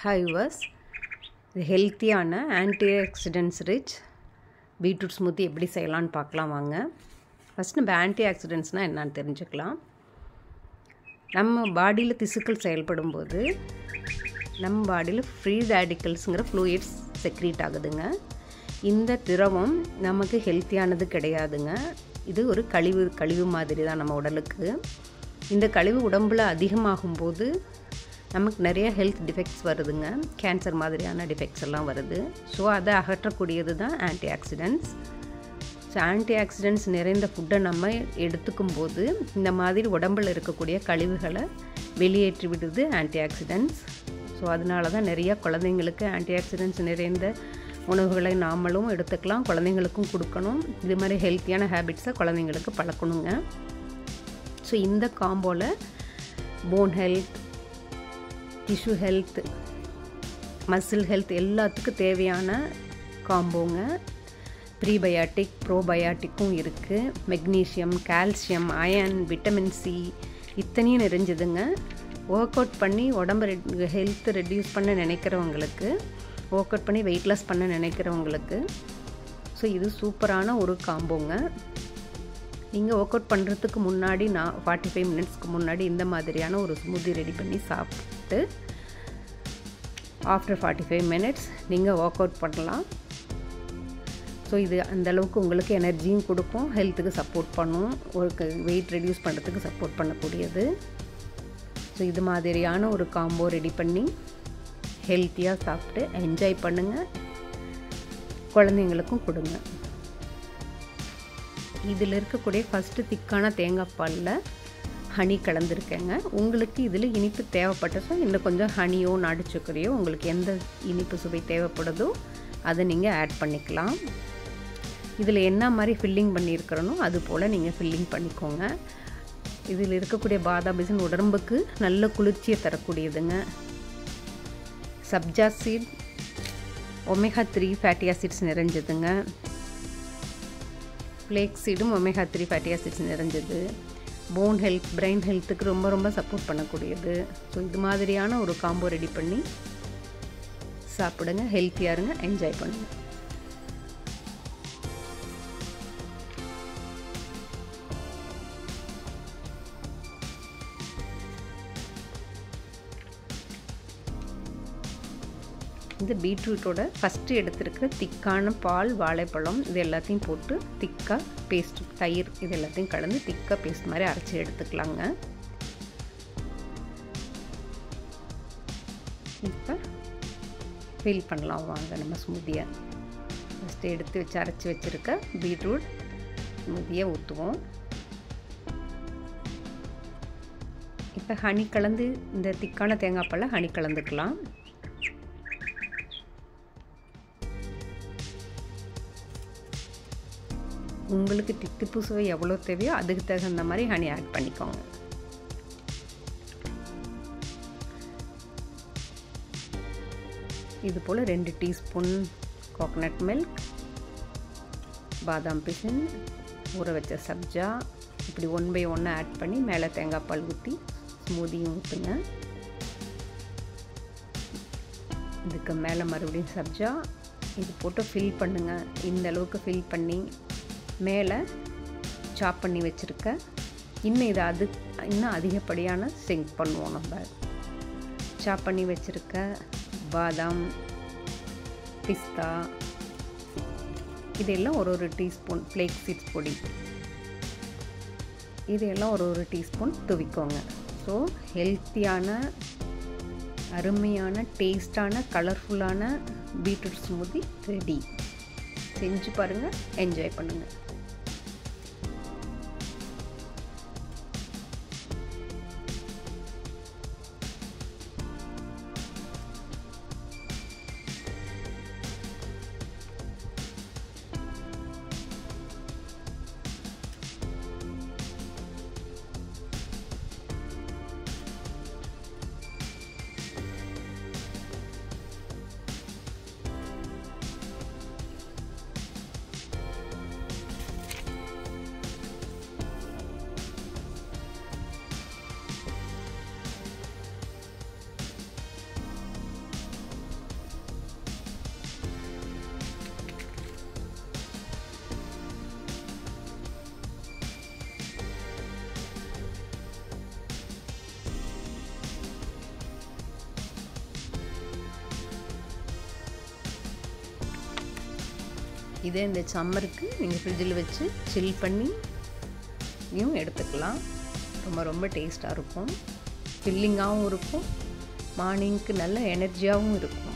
Hi viewers, இது ஹெல்த்தியான anti oxidants rich beetroot smoothie எப்படி செய்யலான்னு பார்க்கலாம் வாங்க. ஃபஸ்ட் நம்ம ஆன்டி ஆக்சிடென்ட்ஸ்னால் என்னன்னு தெரிஞ்சுக்கலாம். நம்ம பாடியில் திசுக்கள் செயல்படும் போது நம்ம பாடியில் ஃப்ரீ ரேடிக்கல்ஸுங்கிற ஃப்ளூயிட்ஸ் செக்ரீட் ஆகுதுங்க. இந்த திரவம் நமக்கு ஹெல்த்தியானது கிடையாதுங்க. இது ஒரு கழிவு மாதிரி தான் நம்ம உடலுக்கு. இந்த கழிவு உடம்பில் அதிகமாகும்போது நமக்கு நிறைய ஹெல்த் டிஃபெக்ட்ஸ் வருதுங்க. கேன்சர் மாதிரியான டிஃபெக்ட்ஸ் எல்லாம் வருது. ஸோ அதை அகற்றக்கூடியது தான் anti oxidants. So anti oxidants நிறைந்த ஃபுட்டை நம்ம எடுத்துக்கும் போது இந்த மாதிரி உடம்பில் இருக்கக்கூடிய கழிவுகளை வெளியேற்றி விடுது ஆன்டி ஆக்சிடென்ட்ஸ். ஸோ அதனால தான் நிறைய குழந்தைங்களுக்கு ஆன்டி ஆக்சிடென்ட்ஸ் நிறைந்த உணவுகளை நாமளும் எடுத்துக்கலாம், குழந்தைங்களுக்கும் கொடுக்கணும். இது மாதிரி ஹெல்த்தியான ஹேபிட்ஸை குழந்தைங்களுக்கு பழக்கணுங்க. ஸோ இந்த காம்போவில் bone health, tissue health, muscle health எல்லாத்துக்கும் தேவையான காம்போங்க. ப்ரீபயாட்டிக், ப்ரோபயாட்டிக்கும் இருக்குது. Magnesium, calcium, iron, vitamin C இத்தனையும் நிறைஞ்சதுங்க. ஒர்க் அவுட் பண்ணி உடம்பு ஹெல்த் ரெடியூஸ் பண்ண நினைக்கிறவங்களுக்கு, ஒர்க் அவுட் பண்ணி வெயிட் லாஸ் பண்ண நினைக்கிறவங்களுக்கு ஸோ இது சூப்பரான ஒரு காம்போங்க. நீங்கள் ஒர்க் அவுட் பண்ணுறதுக்கு முன்னாடி 45 மினிட்ஸ்க்கு முன்னாடி இந்த மாதிரியான ஒரு ஸ்மூத்தி ரெடி பண்ணி சாப்பிட்டு ஆஃப்டர் 45 மினிட்ஸ் நீங்கள் ஒர்க் அவுட் பண்ணலாம். ஸோ இது அந்தளவுக்கு உங்களுக்கு எனர்ஜியும் கொடுக்கும், ஹெல்த்துக்கு சப்போர்ட் பண்ணும், ஒரு வெயிட் ரெடியூஸ் பண்ணுறதுக்கு சப்போர்ட் பண்ணக்கூடியது. ஸோ இது மாதிரியான ஒரு காம்போ ரெடி பண்ணி ஹெல்த்தியாக சாப்பிட்டு என்ஜாய் பண்ணுங்கள், குழந்தைங்களுக்கும் கொடுங்க. இதில் இருக்கக்கூடிய ஃபஸ்ட்டு திக்கான தேங்காய் பாலில் ஹனி கலந்துருக்கேங்க. உங்களுக்கு இதில் இனிப்பு தேவைப்பட்டதோ இன்னும் கொஞ்சம் ஹனியோ நாட்டு சர்க்கரையோ உங்களுக்கு எந்த இனிப்பு சுவை தேவைப்படுதோ அதை நீங்கள் ஆட் பண்ணிக்கலாம். இதில் என்ன மாதிரி ஃபில்லிங் பண்ணியிருக்கிறனோ அது போல் நீங்கள் ஃபில்லிங் பண்ணிக்கோங்க. இதில் இருக்கக்கூடிய பாதாம் பிசின் உடம்புக்கு நல்ல குளிர்ச்சியை தரக்கூடியதுங்க. Sabja seed, omega 3 fatty acids நிறைஞ்சதுங்க. ஃப்ளேக்ஸ் சீடும் ஒமேகா 3 ஃபேட்டி ஆசிட்ஸ் நிறைஞ்சது. போன் ஹெல்த், பிரெயின் ஹெல்த்துக்கு ரொம்ப ரொம்ப சப்போர்ட் பண்ணக்கூடியது. ஸோ இது மாதிரியான ஒரு காம்போ ரெடி பண்ணி சாப்பிடுங்க, ஹெல்த்தியாக இருங்க, என்ஜாய் பண்ணுங்கள். இந்த பீட்ரூட்டோட ஃபஸ்ட்டு எடுத்துருக்கிற திக்கான பால், வாழைப்பழம் இது எல்லாத்தையும் போட்டு திக்காக பேஸ்ட், தயிர் இது எல்லாத்தையும் கலந்து திக்காக பேஸ்ட் மாதிரி அரைச்சி எடுத்துக்கலாங்க. இப்போ ஃபில் பண்ணலாம் வாங்க நம்ம ஸ்மூத்தியை. ஃபஸ்ட்டு எடுத்து வச்சு அரைச்சி வச்சுருக்க பீட்ரூட் ஸ்மூத்தியை ஊற்றுவோம். இப்போ ஹனி கலந்து, இந்த திக்கான தேங்காய் பாலை ஹனி கலந்துக்கலாம். உங்களுக்கு தித்திப்பு சுவை எவ்வளோ தேவையோ அதுக்கு தகுந்த மாதிரி ஹனி ஆட் பண்ணிக்கோங்க. இது போல் 2 டீஸ்பூன் கோகனட் மில்க், பாதாம் பிசின், ஊற வச்ச சப்ஜா இப்படி 1 by 1 ஆட் பண்ணி மேலே தேங்காய் பால் ஊற்றி ஸ்மூதியும் ஊற்றுங்க. இதுக்கு மேலே மறுபடியும் சப்ஜா இது போட்டு ஃபில் பண்ணுங்கள். இந்த அளவுக்கு ஃபில் பண்ணி மேலே சாப் பண்ணி வச்சுருக்க இன்னும் அதிகப்படியான சிங்க் பண்ணுவோம். நம்ம சாப் பண்ணி வச்சுருக்க பாதாம், பிஸ்தா இதெல்லாம் ஒரு டீஸ்பூன், ஃப்ளேக் சீட்ஸ் பொடி இதையெல்லாம் ஒரு டீஸ்பூன் தூவிக்கோங்க. ஸோ ஹெல்த்தியான, அருமையான, டேஸ்டான, கலர்ஃபுல்லான பீட்ரூட் ஸ்மூத்தி ரெடி. செஞ்சு பாருங்கள், என்ஜாய் பண்ணுங்கள். இதே இந்த சம்மருக்கு நீங்கள் ஃப்ரிட்ஜில் வச்சு சில் பண்ணியும் எடுத்துக்கலாம். ரொம்ப ரொம்ப டேஸ்ட்டாக இருக்கும், ஃபில்லிங்காகவும் இருக்கும், மார்னிங்க்கு நல்ல எனர்ஜியாகவும் இருக்கும்.